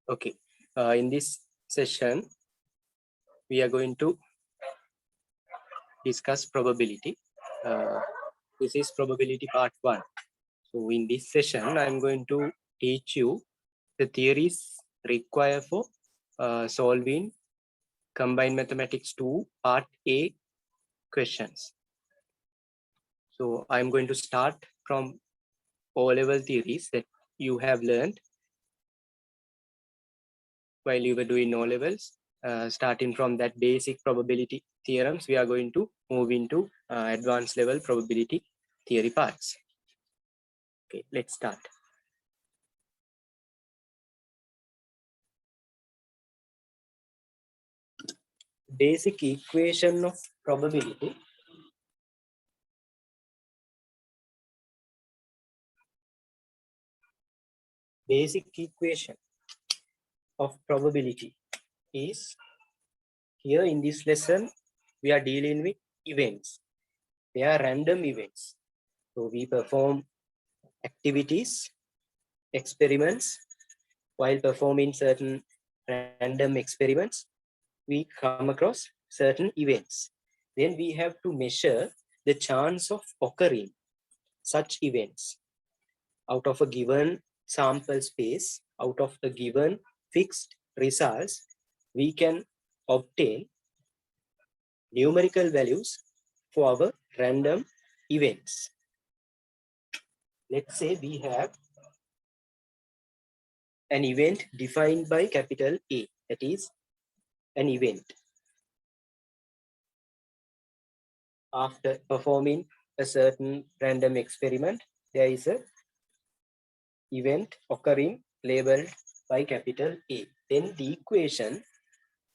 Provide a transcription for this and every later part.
Okay, in this session, we are going to discuss probability. This is probability part 1. So in this session, I'm going to teach you the theories required for solving combined mathematics 2 part A questions. So I'm going to start from O-level theories that you have learned while you were doing O-levels. Starting from that basic probability theorems, we are going to move into advanced level probability theory parts. Okay, let's start. Basic equation of probability. Basic equation of probability is, here in this lesson, we are dealing with events. They are random events. So we perform activities, experiments. While performing certain random experiments, we come across certain events. Then we have to measure the chance of occurring such events out of a given sample space, out of a given fixed results. We can obtain numerical values for our random events. Let's say we have an event defined by capital A, that is an event. After performing a certain random experiment, there is an event occurring labeled by capital A. Then the equation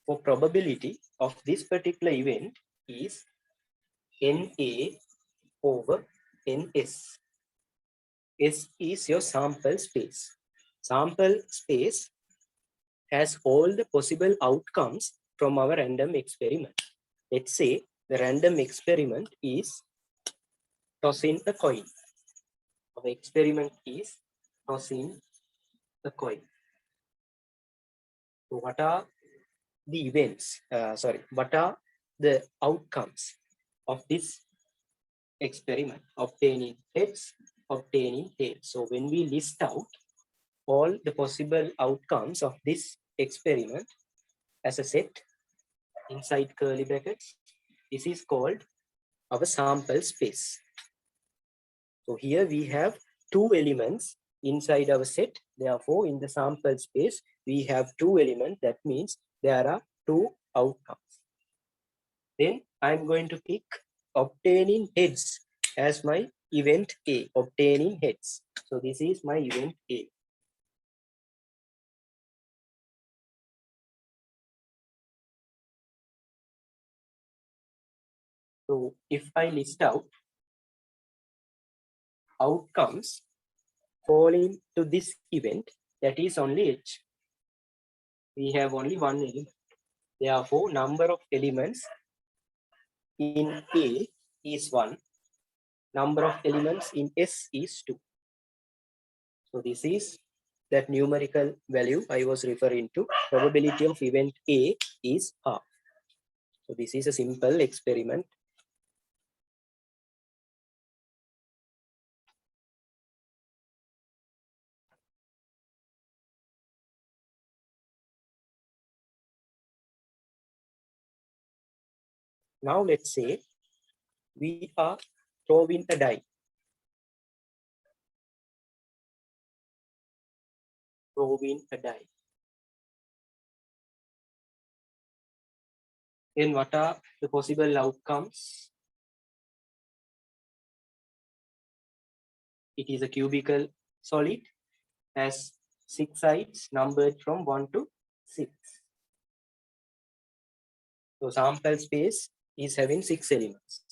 for probability of this particular event is NA over NS. S is your sample space. Sample space has all the possible outcomes from our random experiment. Let's say the random experiment is tossing a coin. Our experiment is tossing a coin. So what are the events? What are the outcomes of this experiment? Obtaining heads, obtaining tails. So when we list out all the possible outcomes of this experiment as a set inside curly brackets, this is called our sample space. So here we have two elements inside our set. Therefore, in the sample space, we have two elements. That means there are two outcomes. Then I'm going to pick obtaining heads as my event A, obtaining heads. So this is my event A. So if I list out outcomes falling to this event, that is only H. We have only one element. Therefore, number of elements in A is 1. Number of elements in S is 2. So this is that numerical value I was referring to. Probability of event A is half. So this is a simple experiment. Now let's say we are throwing a die. Throwing a die. Then what are the possible outcomes? It is a cubical solid, has 6 sides numbered from 1 to 6. So sample space is having 6 elements.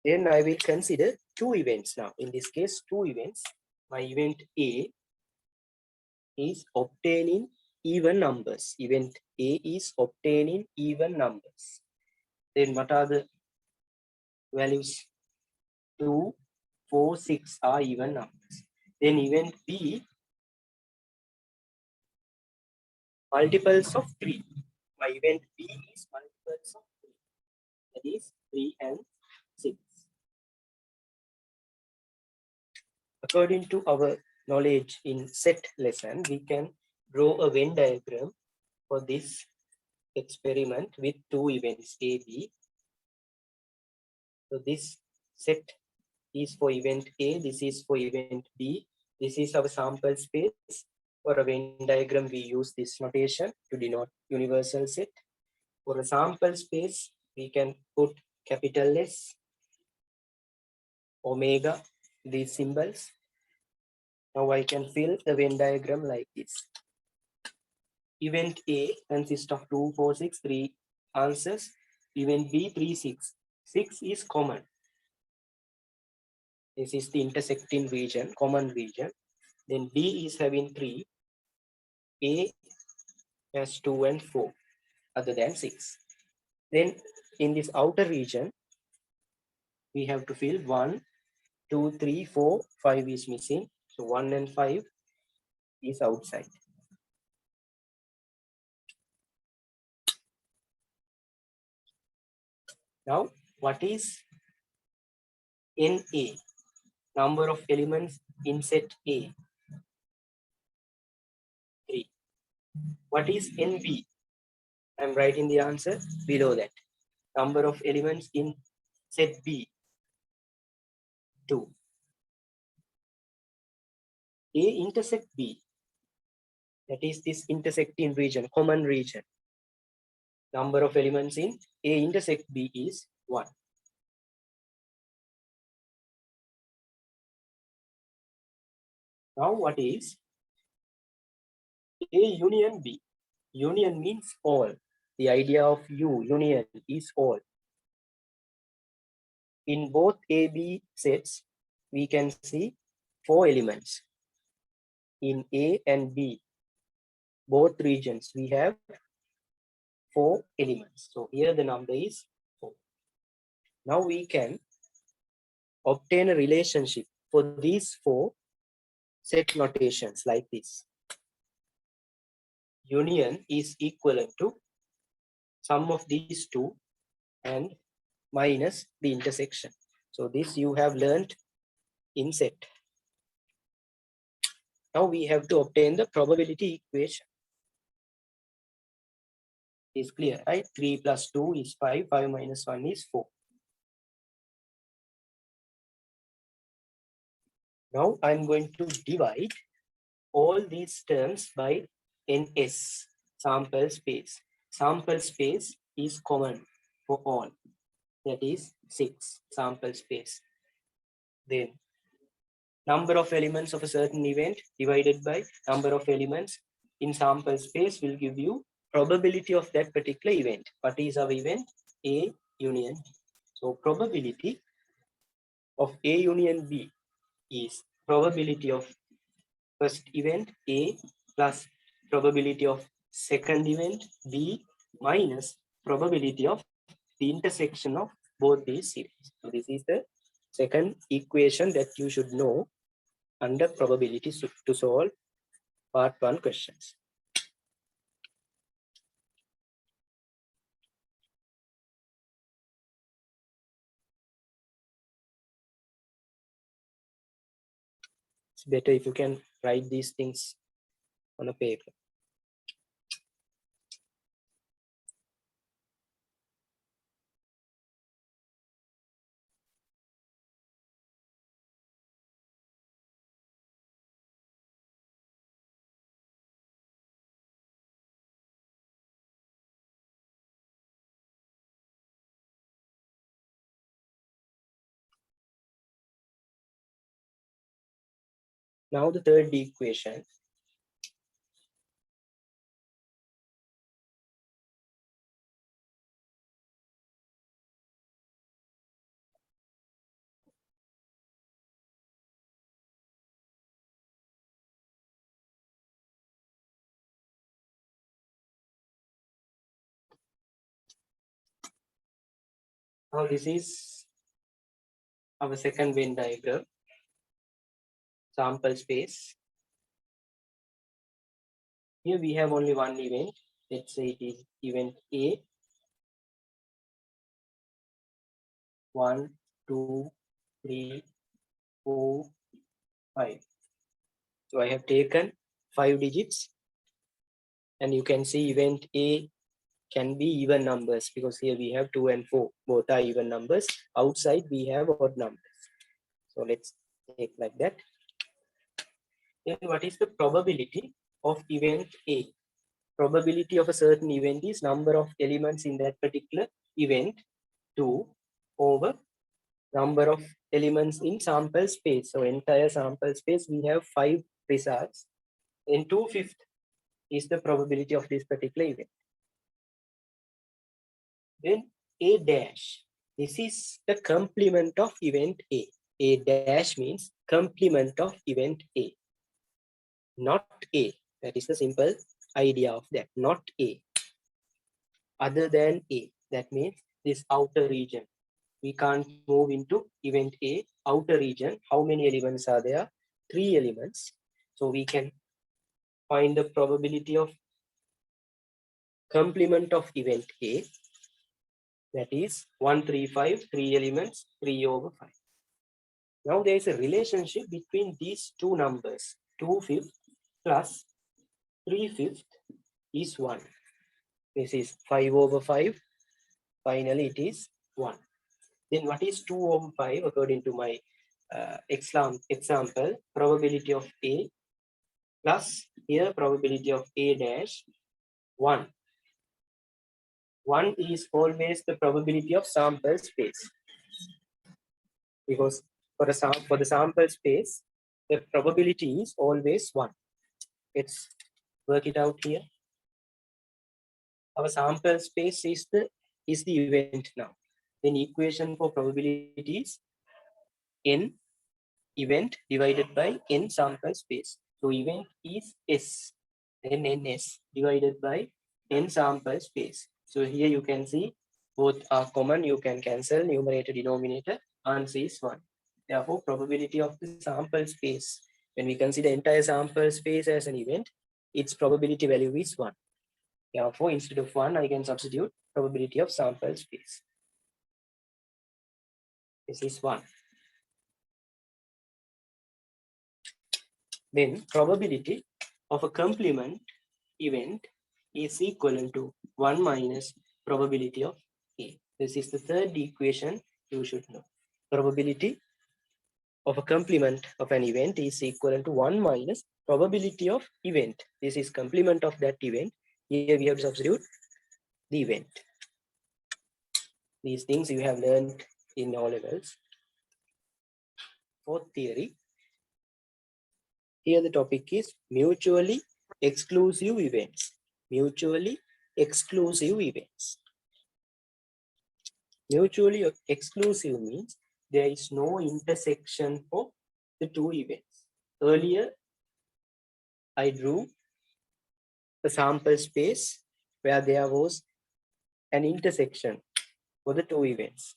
Then I will consider 2 events now. In this case, 2 events. My event A is obtaining even numbers. Event A is obtaining even numbers. Then what are the values? 2, 4, 6 are even numbers. Then event B multiples of 3. My event B is multiples of 3. That is 3 and 6. According to our knowledge in set lesson, we can draw a Venn diagram for this experiment with two events A, B. So this set is for event A, this is for event B. This is our sample space. For a Venn diagram, we use this notation to denote universal set. For a sample space, we can put capital S, omega, these symbols. Now I can fill the Venn diagram like this. Event A consists of 2, 4, 6, 3 answers. Event B, 3, 6. 6 is common. This is the intersecting region, common region. Then B is having 3. A has 2 and 4, other than 6. Then in this outer region, we have to fill 1, 2, 3, 4, 5 is missing. So 1 and 5 is outside. Now, what is NA? Number of elements in set A? 3. What is NB? I'm writing the answer below that. Number of elements in set B? 2. A intersect B. That is this intersecting region, common region. Number of elements in A intersect B is 1. Now what is A union B? Union means all. The idea of union is all. In both A, B sets, we can see 4 elements. In A and B, both regions, we have 4 elements. So here the number is 4. Now we can obtain a relationship for these 4 set notations like this. Union is equivalent to sum of these 2 and minus the intersection. So this you have learned in set. Now we have to obtain the probability equation. Is clear, right? 3 plus 2 is 5, 5 minus 1 is 4. Now I'm going to divide all these terms by NS, sample space. Sample space is common for all. That is 6 sample space. Then number of elements of a certain event divided by number of elements in sample space will give you probability of that particular event. What is our event? A union B. So probability of A union B is probability of first event A plus probability of second event B minus probability of the intersection of both these series. So this is the second equation that you should know under probability to solve part 1 questions. It's better if you can write these things on a paper. Now the third equation. Now this is our second Venn diagram, sample space. Here we have only one event. Let's say it is event A. 1, 2, 3, 4, 5. So I have taken 5 digits, and you can see event A can be even numbers because here we have 2 and 4. Both are even numbers. Outside we have odd numbers. So let's take like that. Then what is the probability of event A? Probability of a certain event is number of elements in that particular event 2 over number of elements in sample space. So entire sample space we have 5 results. In 2/5 is the probability of this particular event. Then A dash. This is the complement of event A. A dash means complement of event A. Not A. That is the simple idea of that. Not A. Other than A. That means this outer region. We can't move into event A. Outer region. How many elements are there? 3 elements. So we can find the probability of complement of event A. That is 135, 3 elements, 3 over 5. Now there is a relationship between these two numbers. 2/5 plus 3/5 is 1. This is 5 over 5. Finally, it is 1. Then what is 2 over 5 according to my example? Probability of A plus here probability of A dash 1. 1 is always the probability of sample space. Because for the sample space, the probability is always 1. Let's work it out here. Our sample space is the event now. Then equation for probability is n event divided by n sample space. So event is S, then ns divided by n sample space. So here you can see both are common. You can cancel numerator, denominator. Answer is 1. Therefore, probability of the sample space, when we consider entire sample space as an event, its probability value is 1. Therefore, instead of 1, I can substitute probability of sample space. This is 1. Then probability of a complement event is equivalent to 1 minus probability of A. This is the third equation you should know. Probability of a complement of an event is equivalent to 1 minus probability of event. This is complement of that event. Here we have to substitute the event. These things you have learned in O levels. Fourth theory. Here the topic is mutually exclusive events. Mutually exclusive events. Mutually exclusive means there is no intersection for the two events. Earlier, I drew a sample space where there was an intersection for the two events.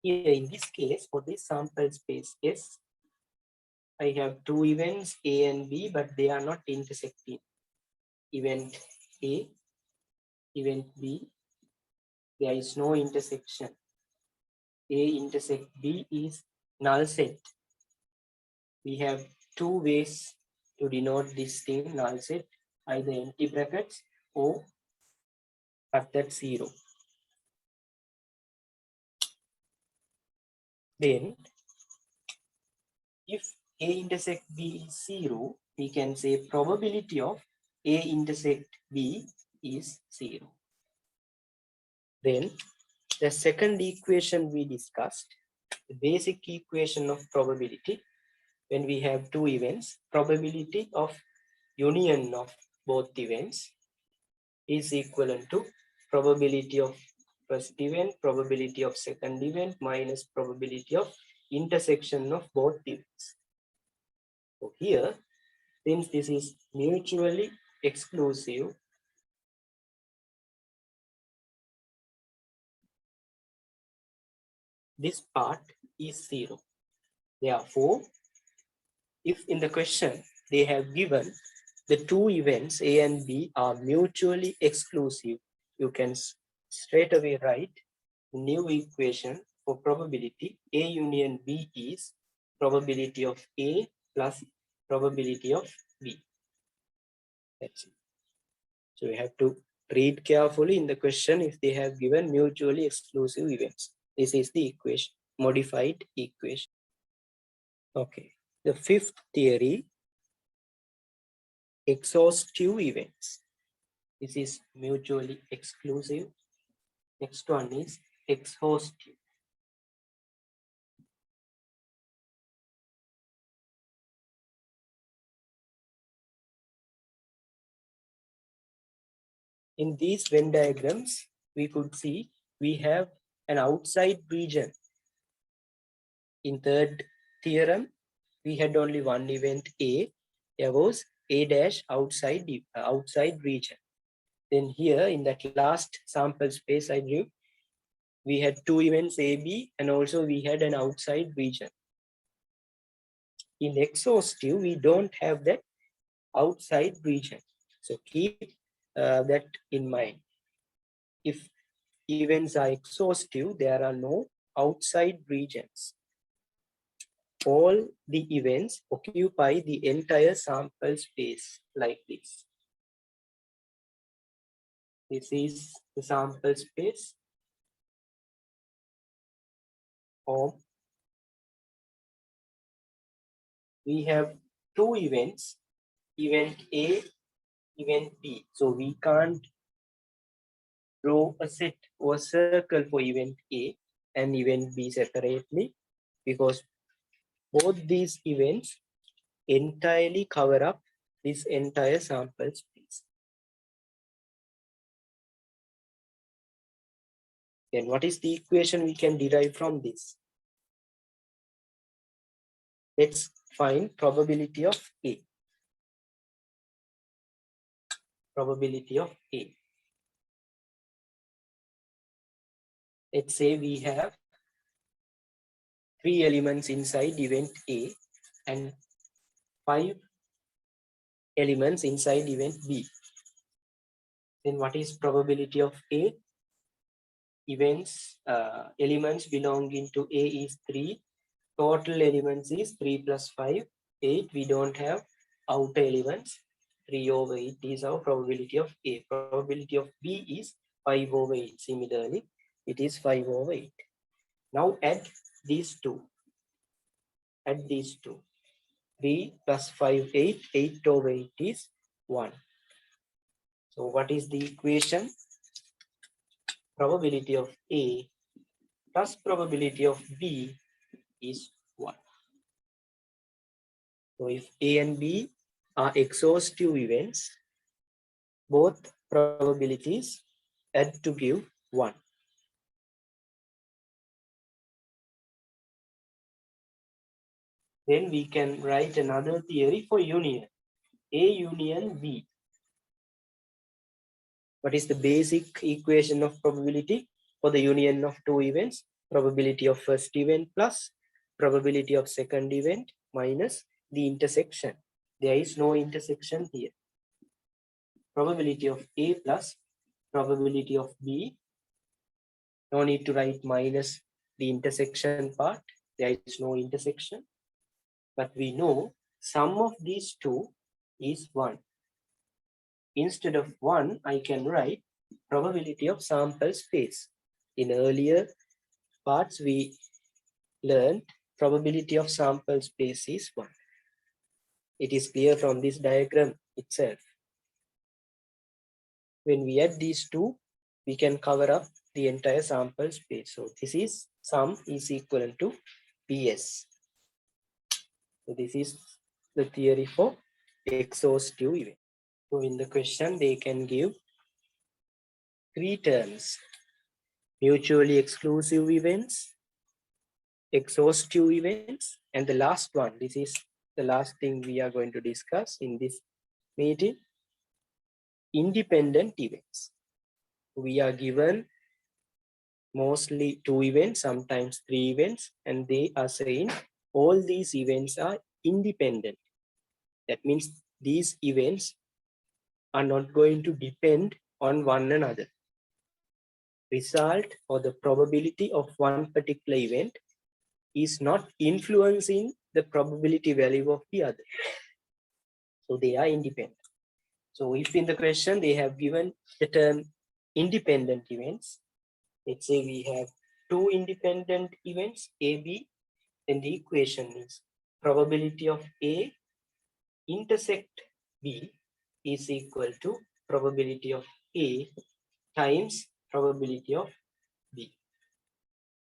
Here in this case, for this sample space S, I have two events A and B, but they are not intersecting. Event A, event B, there is no intersection. A intersect B is null set. We have two ways to denote this thing, null set, either empty brackets or cut at 0. Then, if A intersect B is 0, we can say probability of A intersect B is 0. Then, the second equation we discussed, the basic equation of probability, when we have two events, probability of union of both events is equivalent to probability of first event, probability of second event minus probability of intersection of both events. So here, since this is mutually exclusive, this part is 0. Therefore, if in the question they have given the two events A and B are mutually exclusive, you can straight away write new equation for probability A union B is probability of A plus probability of B. That's it. So you have to read carefully in the question if they have given mutually exclusive events. This is the equation, modified equation. Okay. The fifth theory, exhaustive events. This is mutually exclusive. Next one is exhaustive. In these Venn diagrams, we could see we have an outside region. In third theorem, we had only one event A. There was A dash outside region. Then here in that last sample space I drew, we had two events A, B, and also we had an outside region. In exhaustive, we don't have that outside region. So keep that in mind. If events are exhaustive, there are no outside regions. All the events occupy the entire sample space like this. This is the sample space of, we have two events, event A, event B. So we can't draw a set or circle for event A and event B separately because both these events entirely cover up this entire sample space. Then what is the equation we can derive from this? Let's find probability of A. Probability of A. Let's say we have 3 elements inside event A and 5 elements inside event B. Then what is probability of A? Elements belonging to A is 3. Total elements is 3 plus 5, 8. We don't have outer elements. 3 over 8 is our probability of A. Probability of B is 5 over 8. Similarly, it is 5 over 8. Now add these two. Add these two. 3 plus 5, 8. 8 over 8 is 1. So what is the equation? Probability of A plus probability of B is 1. So if A and B are exhaustive events, both probabilities add to give 1. Then we can write another theory for union. A union B. What is the basic equation of probability for the union of two events? Probability of first event plus probability of second event minus the intersection. There is no intersection here. Probability of A plus probability of B. No need to write minus the intersection part. There is no intersection. But we know sum of these two is 1. Instead of 1, I can write probability of sample space. In earlier parts, we learned probability of sample space is 1. It is clear from this diagram itself. When we add these two, we can cover up the entire sample space. So this is sum is equivalent to PS. So this is the theory for exhaustive event. So in the question, they can give 3 terms: mutually exclusive events, exhaustive events, and the last one, this is the last thing we are going to discuss in this meeting, independent events. We are given mostly 2 events, sometimes 3 events, and they are saying all these events are independent. That means these events are not going to depend on one another. Result or the probability of one particular event is not influencing the probability value of the other. So they are independent. So if in the question they have given the term independent events, let's say we have two independent events, A, B, then the equation is probability of A intersect B is equal to probability of A times probability of B.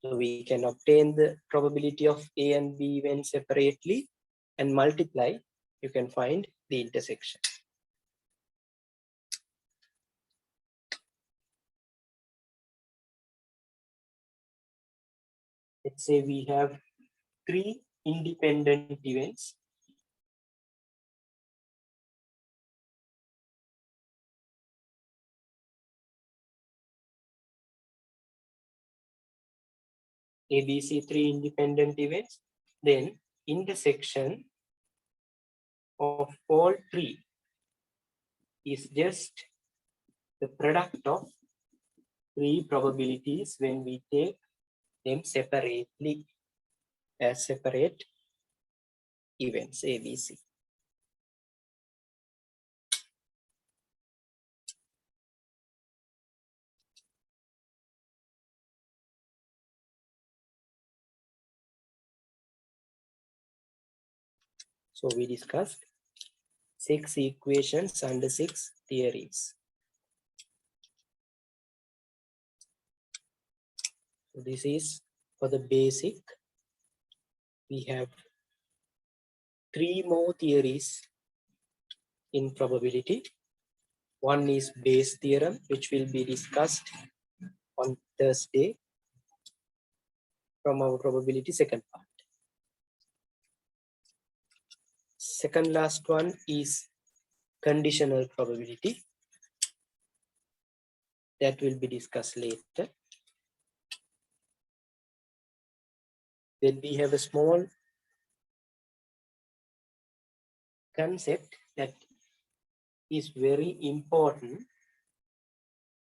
So we can obtain the probability of A and B events separately and multiply, you can find the intersection. Let's say we have three independent events. ABC, three independent events, then intersection of all three is just the product of three probabilities when we take them separately as separate events ABC. So we discussed 6 equations under 6 theories. So this is for the basic. We have 3 more theories in probability. One is Bayes theorem, which will be discussed on Thursday from our probability second part. Second last one is conditional probability. That will be discussed later. Then we have a small concept that is very important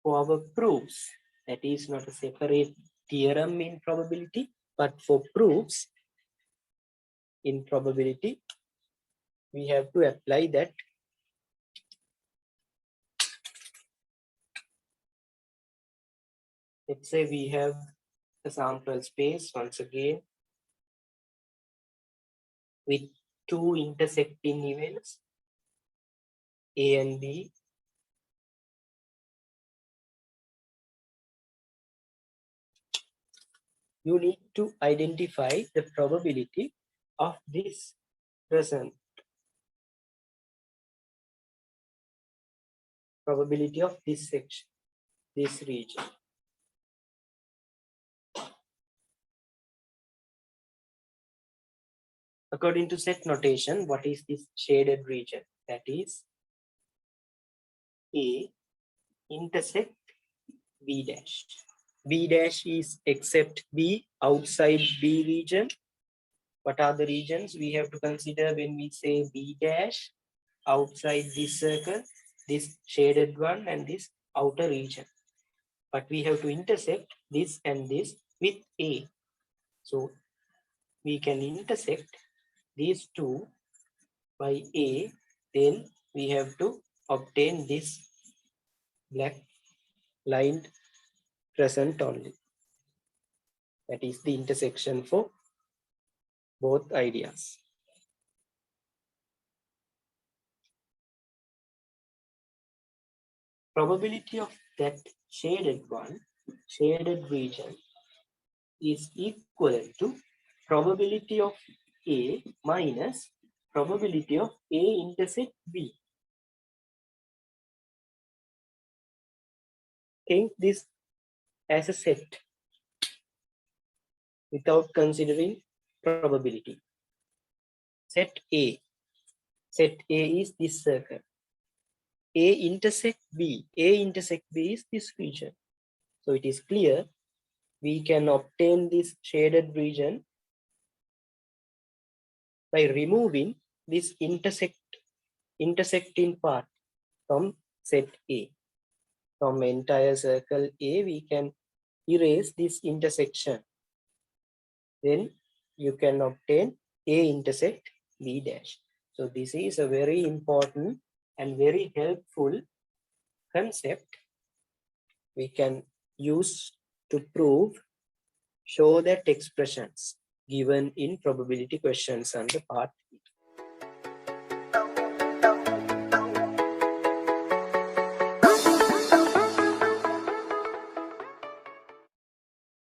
for our proofs. That is not a separate theorem in probability, but for proofs in probability, we have to apply that. Let's say we have a sample space once again with two intersecting events, A and B. You need to identify the probability of this present. Probability of this section, this region. According to set notation, what is this shaded region? That is A intersect B dash. B dash is except B outside B region. What are the regions we have to consider when we say B dash? Outside this circle, this shaded one, and this outer region. But we have to intersect this and this with A. So we can intersect these two by A, then we have to obtain this black line present only. That is the intersection for both ideas. Probability of that shaded one, shaded region, is equal to probability of A minus probability of A intersect B. Think this as a set without considering probability. Set A. Set A is this circle. A intersect B. A intersect B is this region. So it is clear we can obtain this shaded region by removing this intersecting part from set A. From entire circle A, we can erase this intersection. Then you can obtain A intersect B dash. So this is a very important and very helpful concept we can use to show that expressions given in probability questions under part